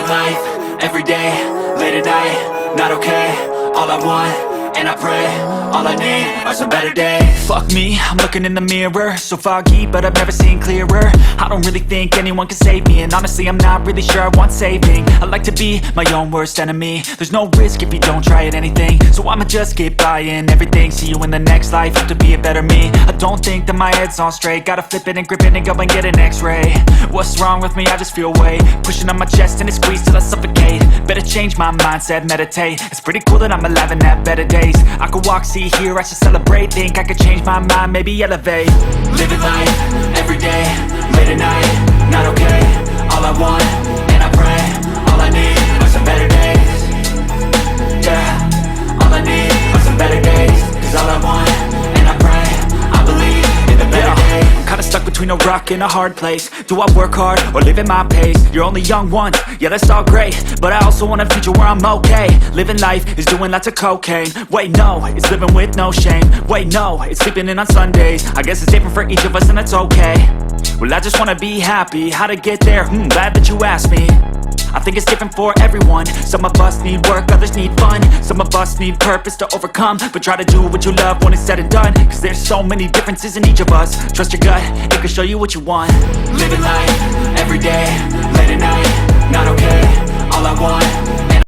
Living life, everyday, late at night, not okay. All I want, and I pray, all I need are some better days. Fuck me, I'm looking in the mirror, so foggy, but I've never seen clearer. I don't really think anyone can save me, and honestly I'm not really sure I want saving. I like to be my own worst enemy. There's no risk if you don't try at anything, so I'ma just keep buying everything. See you in the next life, have to be a better me. I don't think that my head's on straight, gotta flip it and grip it and go and get an x-ray. What's wrong with me? I just feel weight pushing on my chest and it squeezes till I suffocate. Better change my mindset, meditate. It's pretty cool that I'm alive and have better days. I could walk, see, hear, I should celebrate. Think I could change my mind, maybe elevate. Living life, everyday, late at night, not okay. All I want, and I pray, all I need are some better days. Yeah, all I need are some better days. Cause all I want, and I pray, I believe in the better days. I'm kinda stuck between a rock and a hard place. Do I work hard or live at my pace? You're only young once, yeah that's all great, but I also want a future where I'm okay. Living life is doing lots of cocaine. Wait no, it's living with no shame. Wait no, it's sleeping in on Sundays. I guess it's different for each of us and that's okay. Well I just wanna be happy, how to get there? Glad that you asked me. I think it's different for everyone. Some of us need work, others need fun. Some of us need purpose to overcome. But try to do what you love when it's said and done. Cause there's so many differences in each of us. Trust your gut, it can show you what you want. Living life, everyday, late at night, not okay. All I want,